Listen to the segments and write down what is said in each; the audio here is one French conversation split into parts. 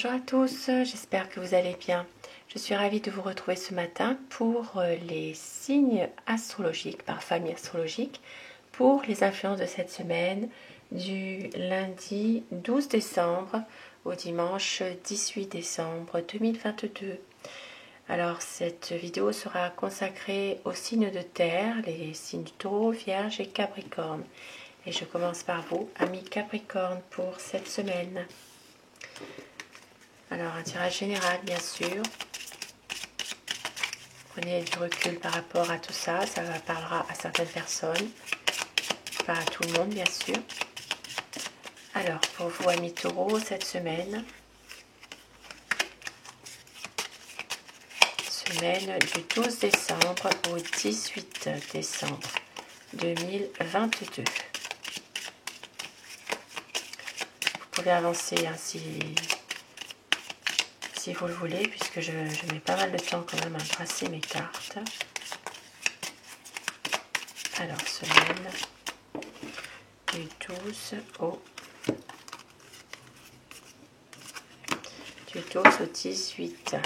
Bonjour à tous, j'espère que vous allez bien. Je suis ravie de vous retrouver ce matin pour les signes astrologiques par famille astrologique pour les influences de cette semaine du lundi 12 décembre au dimanche 18 décembre 2022. Alors cette vidéo sera consacrée aux signes de terre, les signes du Taureau, Vierge et Capricorne. Et je commence par vous, amis Capricorne, pour cette semaine. Alors un tirage général bien sûr. Prenez du recul par rapport à tout ça, ça parlera à certaines personnes, pas à tout le monde bien sûr. Alors pour vous amis Taureau cette semaine, semaine du 12 décembre au 18 décembre 2022. Vous pouvez avancer ainsi si vous le voulez, puisque je mets pas mal de temps quand même à tracer mes cartes. Alors, semaine du 12 au 18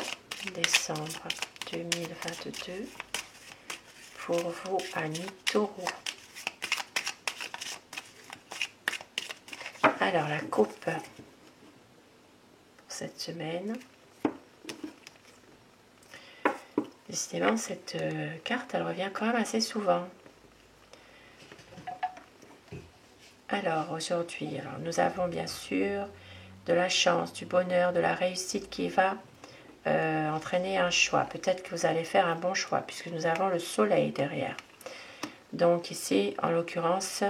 décembre 2022 pour vous, amis Taureau. Alors, la coupe pour cette semaine. Décidément, cette carte, elle revient quand même assez souvent. Alors, aujourd'hui, nous avons bien sûr de la chance, du bonheur, de la réussite qui va entraîner un choix. Peut-être que vous allez faire un bon choix, puisque nous avons le soleil derrière. Donc ici, en l'occurrence,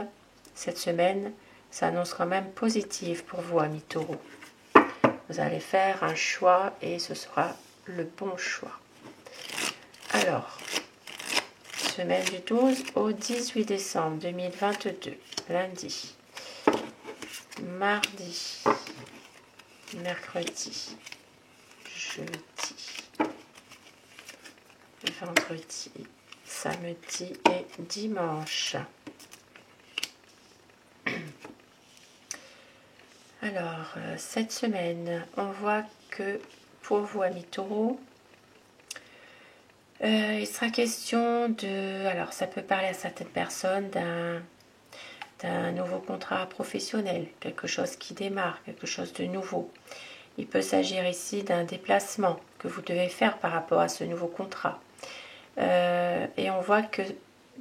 cette semaine s'annonce quand même positive pour vous, amis Taureau. Vous allez faire un choix et ce sera le bon choix. Alors, semaine du 12 au 18 décembre 2022, lundi, mardi, mercredi, jeudi, vendredi, samedi et dimanche. Alors, cette semaine, on voit que pour vous, amis Taureau, il sera question de... Alors, ça peut parler à certaines personnes d'un nouveau contrat professionnel, quelque chose qui démarre, quelque chose de nouveau. Il peut s'agir ici d'un déplacement que vous devez faire par rapport à ce nouveau contrat. Et on voit que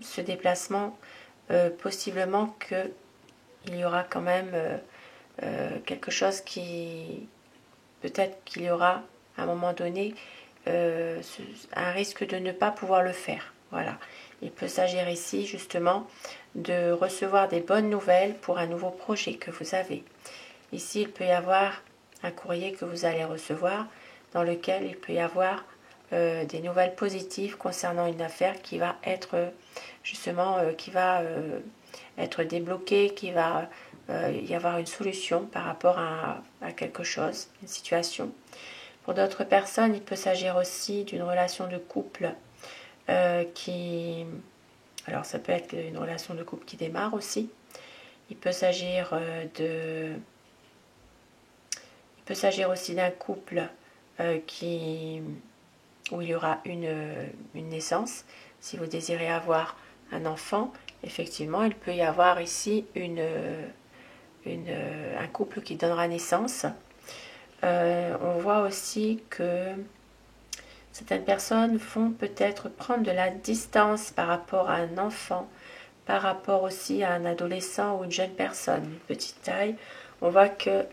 ce déplacement, possiblement qu'il y aura quand même quelque chose qui... Peut-être qu'il y aura à un moment donné un risque de ne pas pouvoir le faire. Voilà. Il peut s'agir ici justement de recevoir des bonnes nouvelles pour un nouveau projet que vous avez. Ici, il peut y avoir un courrier que vous allez recevoir dans lequel il peut y avoir des nouvelles positives concernant une affaire qui va être justement qui va être débloquée, qui va y avoir une solution par rapport à quelque chose, une situation. Pour d'autres personnes, il peut s'agir aussi d'une relation de couple qui... Alors ça peut être une relation de couple qui démarre aussi. Il peut s'agir aussi d'un couple où il y aura une naissance. Si vous désirez avoir un enfant, effectivement, il peut y avoir ici un couple qui donnera naissance. On voit aussi que certaines personnes vont peut-être prendre de la distance par rapport à un enfant, par rapport aussi à un adolescent ou une jeune personne, une petite taille. On voit qu'il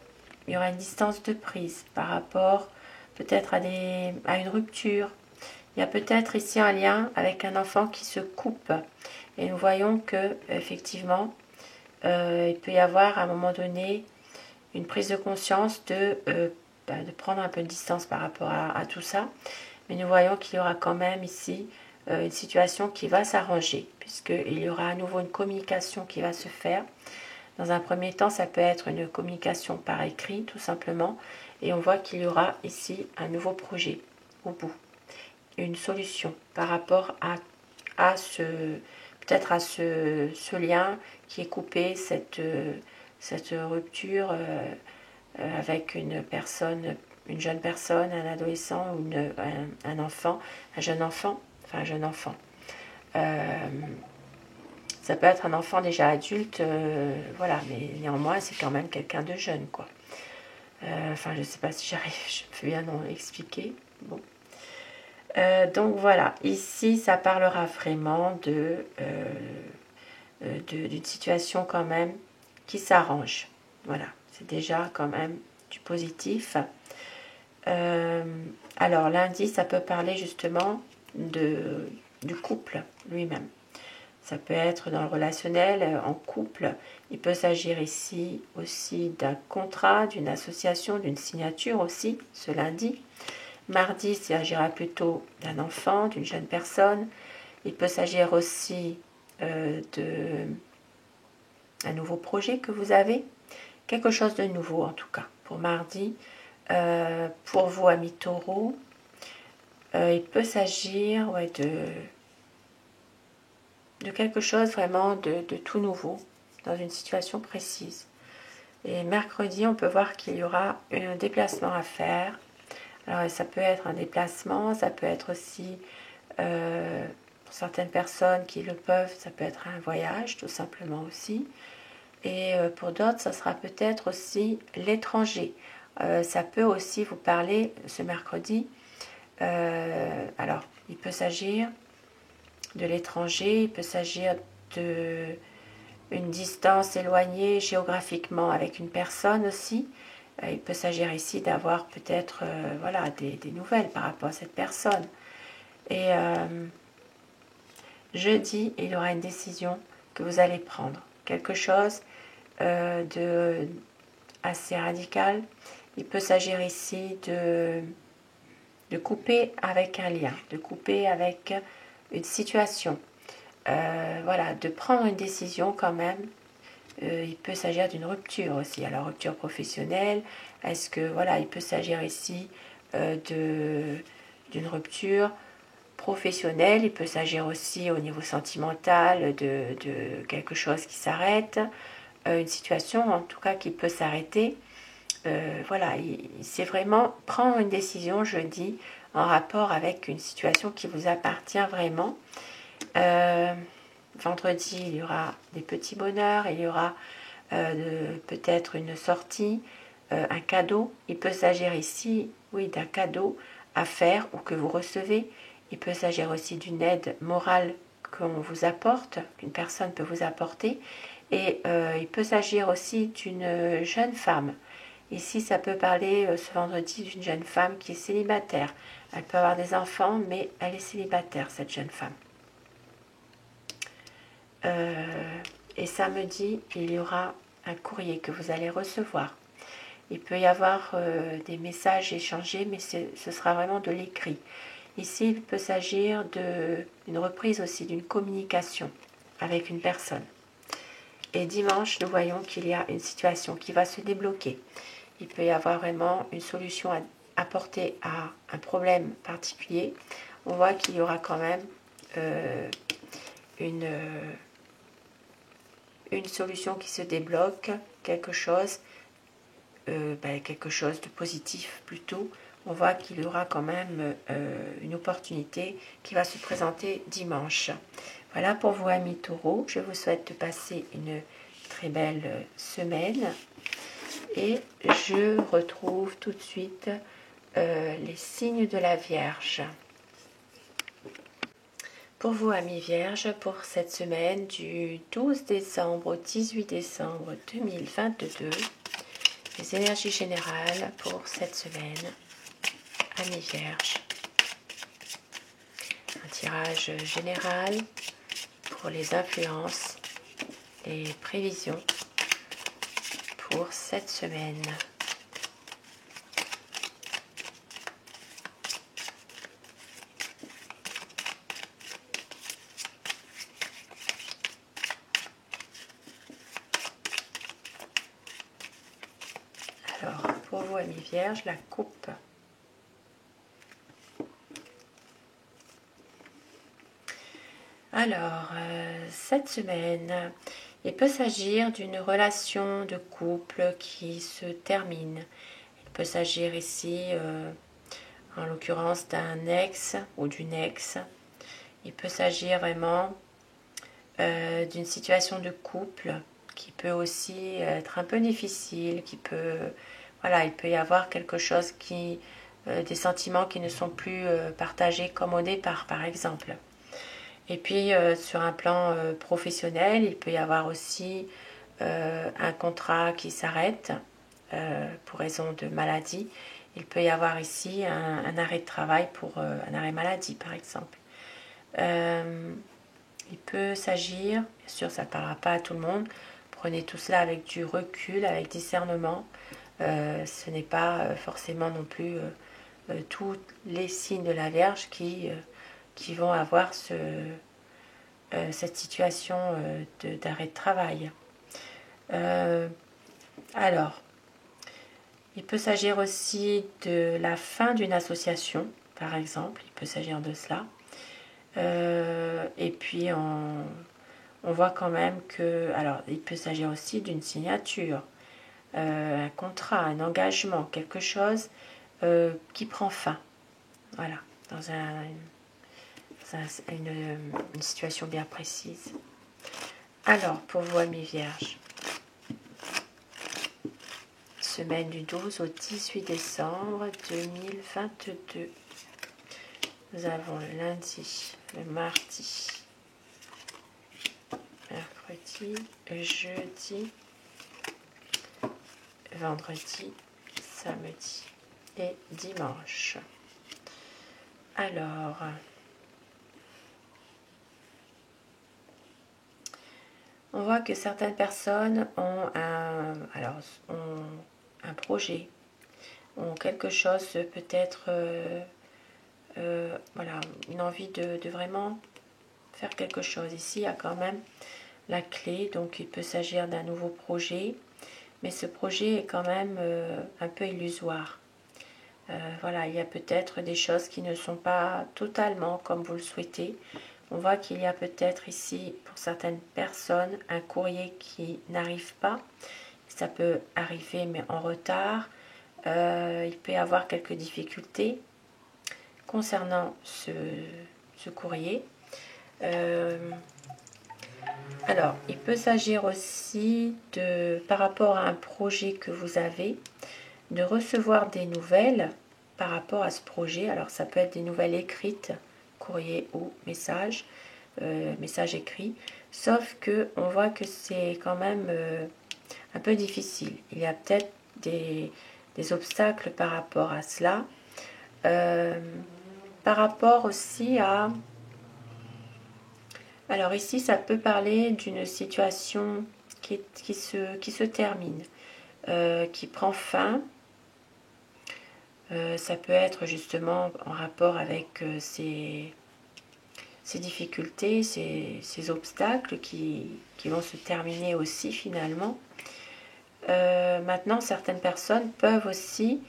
y aura une distance de prise par rapport peut-être à une rupture. Il y a peut-être ici un lien avec un enfant qui se coupe. Et nous voyons que effectivement, il peut y avoir à un moment donné une prise de conscience de prendre un peu de distance par rapport à tout ça. Mais nous voyons qu'il y aura quand même ici une situation qui va s'arranger, puisqu'il y aura à nouveau une communication qui va se faire. Dans un premier temps, ça peut être une communication par écrit, tout simplement. Et on voit qu'il y aura ici un nouveau projet au bout. Une solution par rapport à peut-être à ce lien qui est coupé, cette rupture avec une personne une jeune personne, un adolescent ou un enfant, un jeune enfant, enfin un jeune enfant. Ça peut être un enfant déjà adulte, voilà, mais néanmoins c'est quand même quelqu'un de jeune, quoi. Enfin, je ne sais pas si j'arrive, je peux bien expliquer. Bon. Donc voilà, ici ça parlera vraiment d'une situation quand même qui s'arrange. Voilà, c'est déjà quand même du positif. Alors lundi, ça peut parler justement du couple lui-même. Ça peut être dans le relationnel, en couple. Il peut s'agir ici aussi d'un contrat, d'une association, d'une signature aussi, ce lundi. Mardi, il s'agira plutôt d'un enfant, d'une jeune personne. Il peut s'agir aussi d'un nouveau projet que vous avez. Quelque chose de nouveau en tout cas pour mardi. Pour vous, amis taureaux, il peut s'agir de quelque chose vraiment de tout nouveau dans une situation précise. Et mercredi, on peut voir qu'il y aura un déplacement à faire. Alors, ça peut être un déplacement, ça peut être aussi, pour certaines personnes qui le peuvent, ça peut être un voyage, tout simplement aussi. Et pour d'autres, ça sera peut-être aussi l'étranger. Ça peut aussi vous parler ce mercredi. Alors, il peut s'agir de l'étranger, il peut s'agir d'une distance éloignée géographiquement avec une personne aussi. Il peut s'agir ici d'avoir peut-être voilà, des nouvelles par rapport à cette personne. Et jeudi, il y aura une décision que vous allez prendre. Quelque chose de assez radical. Il peut s'agir ici de couper avec un lien, de couper avec une situation. Voilà, de prendre une décision quand même. Il peut s'agir d'une rupture aussi. Alors, rupture professionnelle, est-ce que, voilà, il peut s'agir ici d'une rupture professionnelle, il peut s'agir aussi au niveau sentimental de quelque chose qui s'arrête, une situation en tout cas qui peut s'arrêter. Voilà, c'est vraiment prendre une décision, je dis, en rapport avec une situation qui vous appartient vraiment. Vendredi, il y aura des petits bonheurs, il y aura peut-être une sortie, un cadeau. Il peut s'agir ici, oui, d'un cadeau à faire ou que vous recevez. Il peut s'agir aussi d'une aide morale qu'on vous apporte, qu'une personne peut vous apporter. Et il peut s'agir aussi d'une jeune femme. Ici, ça peut parler ce vendredi d'une jeune femme qui est célibataire. Elle peut avoir des enfants, mais elle est célibataire, cette jeune femme. Et samedi, il y aura un courrier que vous allez recevoir. Il peut y avoir des messages échangés, mais ce sera vraiment de l'écrit. Ici, il peut s'agir d'une reprise aussi, d'une communication avec une personne. Et dimanche, nous voyons qu'il y a une situation qui va se débloquer. Il peut y avoir vraiment une solution à apporter à un problème particulier. On voit qu'il y aura quand même une solution qui se débloque, quelque chose de positif plutôt. On voit qu'il y aura quand même une opportunité qui va se présenter dimanche. Voilà pour vous, amis taureaux. Je vous souhaite de passer une très belle semaine. Et je retrouve tout de suite les signes de la Vierge. Pour vous, amis vierges, pour cette semaine du 12 décembre au 18 décembre 2022, les énergies générales pour cette semaine, amis vierges. Un tirage général pour les influences, les prévisions pour cette semaine. Alors, pour vous, amis vierges, la coupe. Alors, cette semaine, il peut s'agir d'une relation de couple qui se termine. Il peut s'agir ici, en l'occurrence, d'un ex ou d'une ex. Il peut s'agir vraiment d'une situation de couple qui peut aussi être un peu difficile, voilà, il peut y avoir quelque chose des sentiments qui ne sont plus partagés comme au départ, par exemple. Et puis, sur un plan professionnel, il peut y avoir aussi un contrat qui s'arrête pour raison de maladie. Il peut y avoir ici un arrêt de travail pour un arrêt maladie, par exemple. Il peut s'agir, bien sûr ça ne parlera pas à tout le monde, prenez tout cela avec du recul, avec discernement. Ce n'est pas forcément non plus tous les signes de la Vierge qui vont avoir cette situation d'arrêt de travail. Alors, il peut s'agir aussi de la fin d'une association, par exemple, il peut s'agir de cela. Et puis, on voit quand même que, alors, il peut s'agir aussi d'une signature, un contrat, un engagement, quelque chose qui prend fin. Voilà, dans une situation bien précise. Alors, pour vous, amis vierges, semaine du 12 au 18 décembre 2022. Nous avons le lundi, le mardi, mercredi, jeudi, vendredi, samedi et dimanche. Alors, on voit que certaines personnes ont un projet, ont quelque chose peut-être, voilà, une envie de vraiment faire quelque chose. Ici, il y a quand même la clé, donc il peut s'agir d'un nouveau projet, mais ce projet est quand même un peu illusoire. Voilà, il y a peut-être des choses qui ne sont pas totalement comme vous le souhaitez. On voit qu'il y a peut-être ici, pour certaines personnes, un courrier qui n'arrive pas. Ça peut arriver, mais en retard. Il peut y avoir quelques difficultés concernant ce courrier. Alors, il peut s'agir aussi par rapport à un projet que vous avez, de recevoir des nouvelles par rapport à ce projet. Alors, ça peut être des nouvelles écrites, courrier ou message écrit. Sauf que on voit que c'est quand même un peu difficile. Il y a peut-être des obstacles par rapport à cela. Par rapport aussi à... Alors ici, ça peut parler d'une situation qui se termine, qui prend fin. Ça peut être justement en rapport avec ces difficultés, ces obstacles qui vont se terminer aussi finalement. Maintenant, certaines personnes peuvent aussi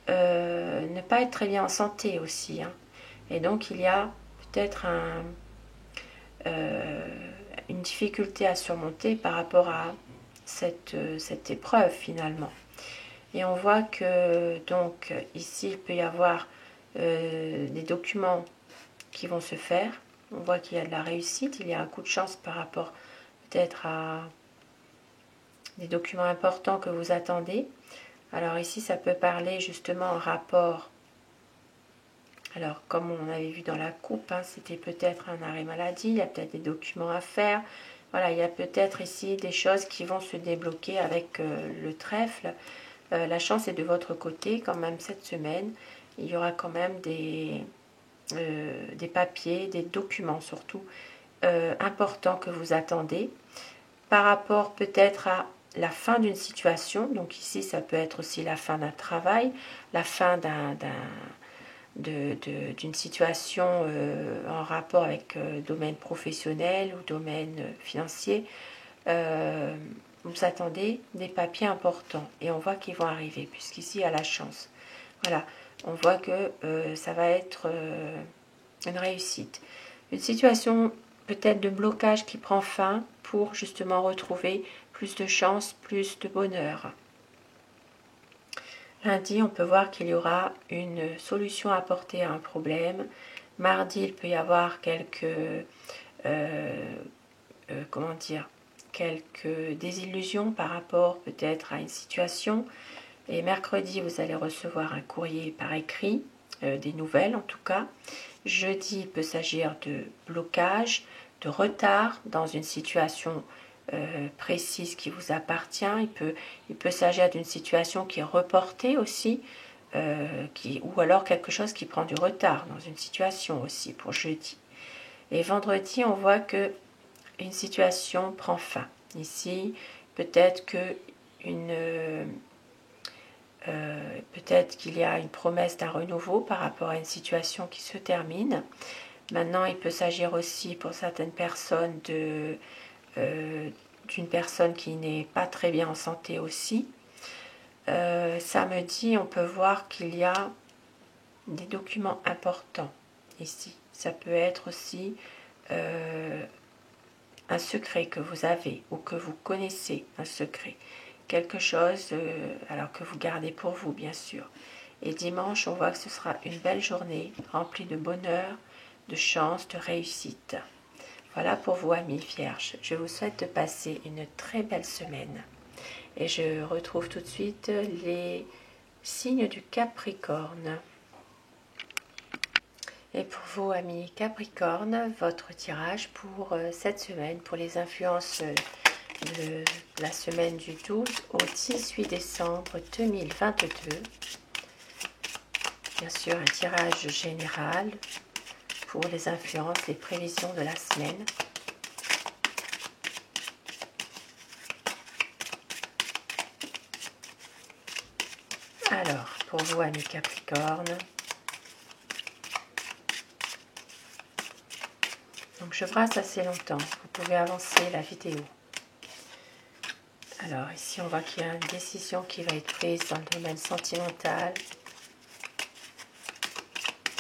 ne pas être très bien en santé aussi. Hein. Et donc, il y a peut-être une difficulté à surmonter par rapport à cette épreuve finalement. Et on voit que donc ici, il peut y avoir des documents qui vont se faire. On voit qu'il y a de la réussite, il y a un coup de chance par rapport peut-être à des documents importants que vous attendez. Alors ici, ça peut parler justement en rapport. Alors, comme on avait vu dans la coupe, hein, c'était peut-être un arrêt maladie, il y a peut-être des documents à faire. Voilà, il y a peut-être ici des choses qui vont se débloquer avec le trèfle. La chance est de votre côté quand même cette semaine. Il y aura quand même des papiers, des documents surtout importants que vous attendez. Par rapport peut-être à la fin d'une situation, donc ici ça peut être aussi la fin d'un travail, la fin d'une situation en rapport avec domaine professionnel ou domaine financier. Vous attendez des papiers importants et on voit qu'ils vont arriver puisqu'ici il y a la chance. Voilà, on voit que ça va être une réussite. Une situation peut-être de blocage qui prend fin pour justement retrouver plus de chance, plus de bonheur. Lundi, on peut voir qu'il y aura une solution à apporter à un problème. Mardi, il peut y avoir quelques, comment dire, quelques désillusions par rapport peut-être à une situation. Et mercredi, vous allez recevoir un courrier par écrit, des nouvelles en tout cas. Jeudi, il peut s'agir de blocage, de retard dans une situation précise qui vous appartient. Il peut s'agir d'une situation qui est reportée aussi, ou alors quelque chose qui prend du retard dans une situation aussi pour jeudi. Et vendredi, on voit que une situation prend fin. Ici, peut-être que peut-être qu'il y a une promesse d'un renouveau par rapport à une situation qui se termine. Maintenant, il peut s'agir aussi pour certaines personnes d'une personne qui n'est pas très bien en santé aussi. Samedi, on peut voir qu'il y a des documents importants ici. Ça peut être aussi un secret que vous avez ou que vous connaissez, un secret. Quelque chose alors que vous gardez pour vous, bien sûr. Et dimanche, on voit que ce sera une belle journée remplie de bonheur, de chance, de réussite. Voilà pour vous, amis vierges. Je vous souhaite de passer une très belle semaine. Et je retrouve tout de suite les signes du Capricorne. Et pour vous, amis Capricorne, votre tirage pour cette semaine, pour les influences de la semaine du 12 au 18 décembre 2022. Bien sûr, un tirage général pour les influences, les prévisions de la semaine. Alors, pour vous, amis Capricorne, donc je brasse assez longtemps, vous pouvez avancer la vidéo. Alors ici on voit qu'il y a une décision qui va être prise dans le domaine sentimental,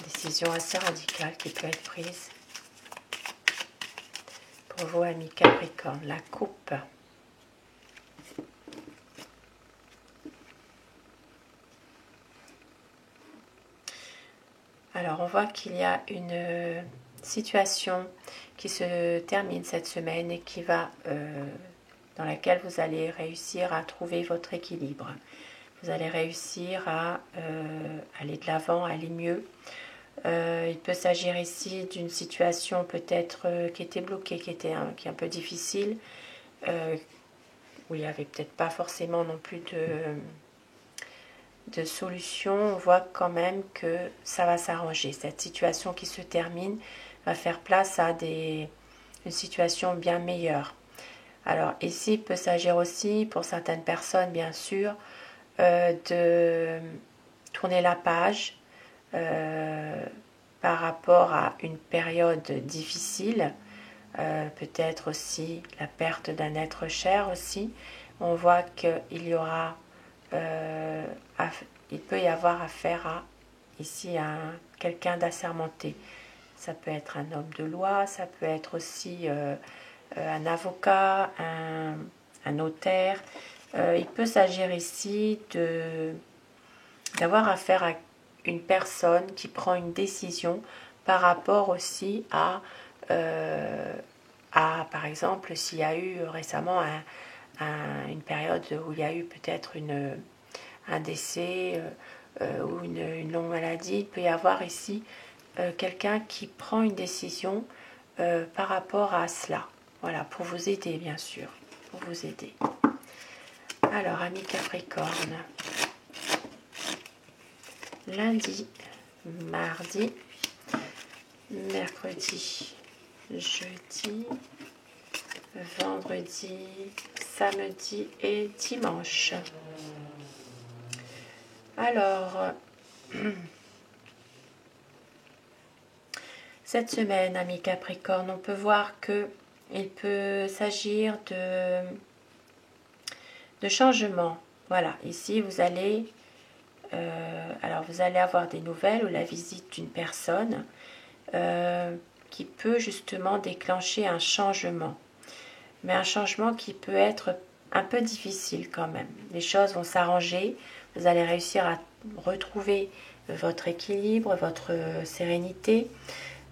décision assez radicale qui peut être prise. Pour vous, amis Capricorne, la coupe. Alors on voit qu'il y a une situation qui se termine cette semaine et qui va, dans laquelle vous allez réussir à trouver votre équilibre. Vous allez réussir à aller de l'avant, aller mieux. Il peut s'agir ici d'une situation peut-être qui était bloquée, qui est un peu difficile, où il n'y avait peut-être pas forcément non plus de solution. On voit quand même que ça va s'arranger. Cette situation qui se termine va faire place à une situation bien meilleure. Alors ici, il peut s'agir aussi pour certaines personnes, bien sûr, de tourner la page par rapport à une période difficile, peut-être aussi la perte d'un être cher aussi. On voit qu'il y aura, il peut y avoir affaire à ici à quelqu'un d'assermenté. Ça peut être un homme de loi, ça peut être aussi un avocat, un notaire. Il peut s'agir ici d'avoir affaire à une personne qui prend une décision par rapport aussi à par exemple, s'il y a eu récemment une période où il y a eu peut-être un décès ou une longue maladie, il peut y avoir ici quelqu'un qui prend une décision par rapport à cela. Voilà, pour vous aider, bien sûr, pour vous aider. Alors, amis Capricorne, lundi, mardi, mercredi, jeudi, vendredi, samedi et dimanche. Alors, cette semaine, amis Capricorne, on peut voir qu'il peut s'agir de changements. Voilà, ici vous allez avoir des nouvelles ou la visite d'une personne qui peut justement déclencher un changement. Mais un changement qui peut être un peu difficile quand même. Les choses vont s'arranger, vous allez réussir à retrouver votre équilibre, votre sérénité.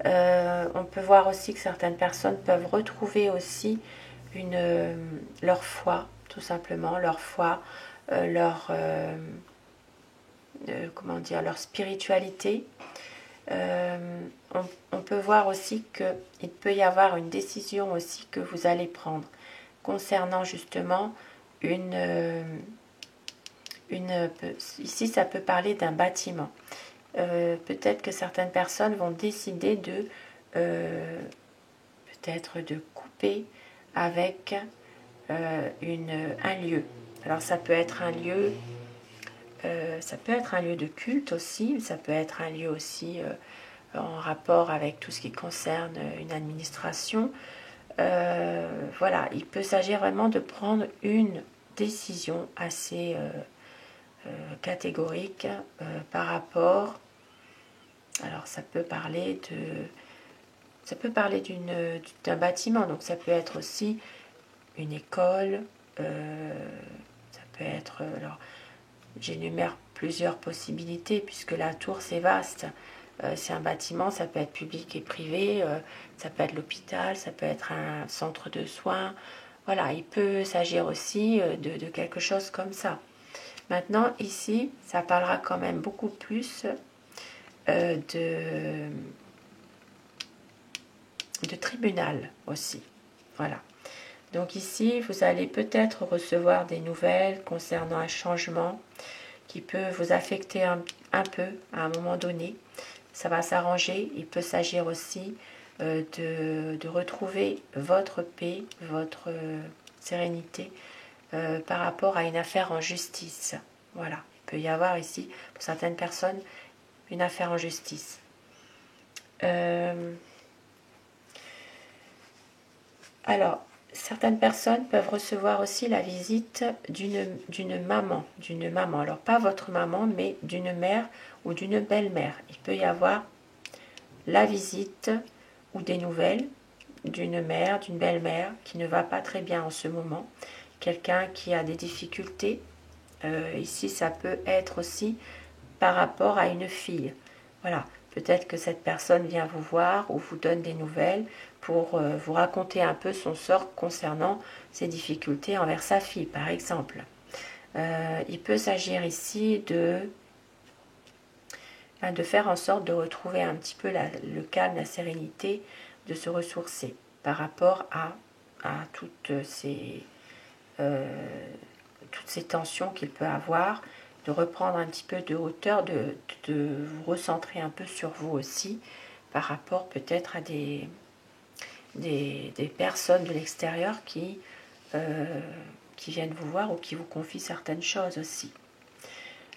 On peut voir aussi que certaines personnes peuvent retrouver aussi leur foi, tout simplement, leur foi, comment dire, leur spiritualité. On peut voir aussi qu'il peut y avoir une décision aussi que vous allez prendre concernant justement ici ça peut parler d'un bâtiment. Peut-être que certaines personnes vont décider peut-être de couper avec un lieu. Alors ça peut être un lieu, de culte aussi, ça peut être un lieu aussi en rapport avec tout ce qui concerne une administration. Voilà, il peut s'agir vraiment de prendre une décision assez catégorique par rapport. Alors ça peut parler d'un bâtiment, donc ça peut être aussi une école, ça peut être, alors j'énumère plusieurs possibilités puisque la tour c'est vaste. C'est un bâtiment, ça peut être public et privé, ça peut être l'hôpital, ça peut être un centre de soins. Voilà, il peut s'agir aussi de quelque chose comme ça. Maintenant, ici, ça parlera quand même beaucoup plus de tribunal aussi. Voilà. Donc ici, vous allez peut-être recevoir des nouvelles concernant un changement qui peut vous affecter un peu à un moment donné. Ça va s'arranger. Il peut s'agir aussi de retrouver votre paix, votre sérénité par rapport à une affaire en justice. Voilà. Il peut y avoir ici, pour certaines personnes, une affaire en justice. Alors, certaines personnes peuvent recevoir aussi la visite d'une maman. Alors, pas votre maman, mais d'une mère ou d'une belle-mère. Il peut y avoir la visite ou des nouvelles d'une mère, d'une belle-mère qui ne va pas très bien en ce moment. Quelqu'un qui a des difficultés. Ici, ça peut être aussi par rapport à une fille. Voilà, peut-être que cette personne vient vous voir ou vous donne des nouvelles pour vous raconter un peu son sort concernant ses difficultés envers sa fille, par exemple. Il peut s'agir ici de faire en sorte de retrouver un petit peu le calme, la sérénité, de se ressourcer par rapport à toutes ces tensions qu'il peut avoir, de reprendre un petit peu de hauteur, de vous recentrer un peu sur vous aussi, par rapport peut-être à des personnes de l'extérieur qui viennent vous voir ou qui vous confient certaines choses aussi.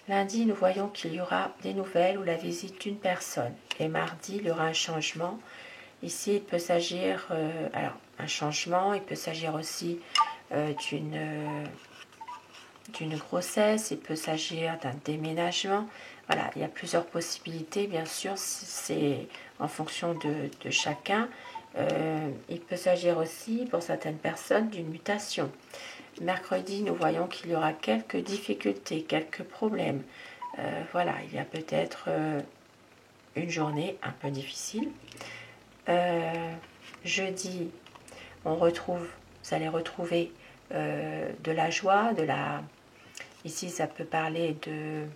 Lundi, nous voyons qu'il y aura des nouvelles ou la visite d'une personne. Et mardi, il y aura un changement. Ici, il peut s'agir, alors un changement, il peut s'agir aussi d'une grossesse, il peut s'agir d'un déménagement. Voilà, il y a plusieurs possibilités, bien sûr, c'est en fonction de chacun. Il peut s'agir aussi, pour certaines personnes, d'une mutation. Mercredi, nous voyons qu'il y aura quelques difficultés, quelques problèmes. Voilà, il y a peut-être une journée un peu difficile. Jeudi, vous allez retrouver de la joie, ici ça peut parler de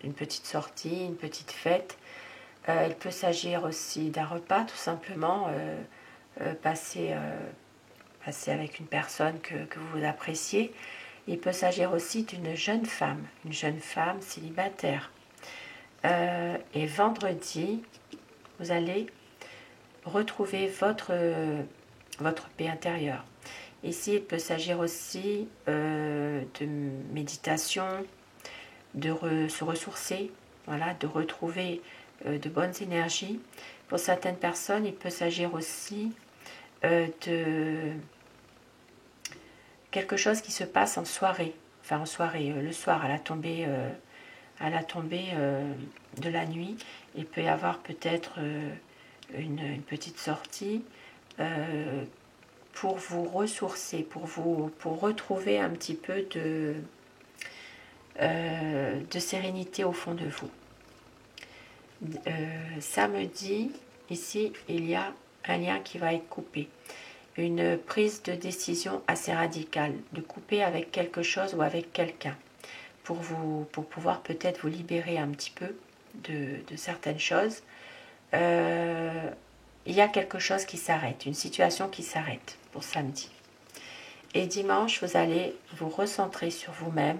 une petite sortie, une petite fête. Il peut s'agir aussi d'un repas, tout simplement, passer avec une personne que vous appréciez. Il peut s'agir aussi d'une jeune femme célibataire. Et vendredi, vous allez retrouver votre paix intérieure. Ici, il peut s'agir aussi de méditation, de se ressourcer, voilà, de retrouver de bonnes énergies. Pour certaines personnes, il peut s'agir aussi de quelque chose qui se passe en soirée, le soir à la tombée de la nuit. Il peut y avoir peut-être une petite sortie pour vous ressourcer, pour retrouver un petit peu de sérénité au fond de vous. Ça me dit, ici, il y a un lien qui va être coupé. Une prise de décision assez radicale, de couper avec quelque chose ou avec quelqu'un, pour pouvoir peut-être vous libérer un petit peu de certaines choses. Il y a quelque chose qui s'arrête, une situation qui s'arrête pour samedi. Et dimanche, vous allez vous recentrer sur vous-même.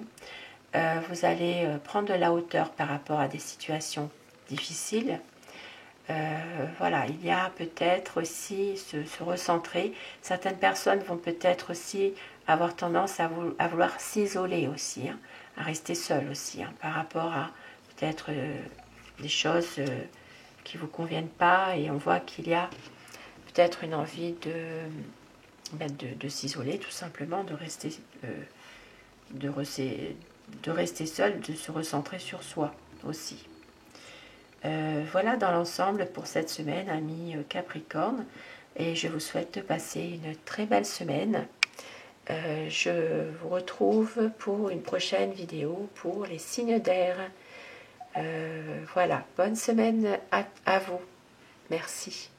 Vous allez prendre de la hauteur par rapport à des situations difficiles. Voilà, il y a peut-être aussi se recentrer. Certaines personnes vont peut-être aussi avoir tendance à vouloir s'isoler aussi, hein, à rester seule aussi, hein, par rapport à peut-être des choses qui ne vous conviennent pas. Et on voit qu'il y a peut-être une envie de s'isoler tout simplement, de rester seul, de se recentrer sur soi aussi. Voilà dans l'ensemble pour cette semaine, amis Capricorne, et je vous souhaite de passer une très belle semaine. Je vous retrouve pour une prochaine vidéo pour les signes d'air. Voilà, bonne semaine à vous. Merci.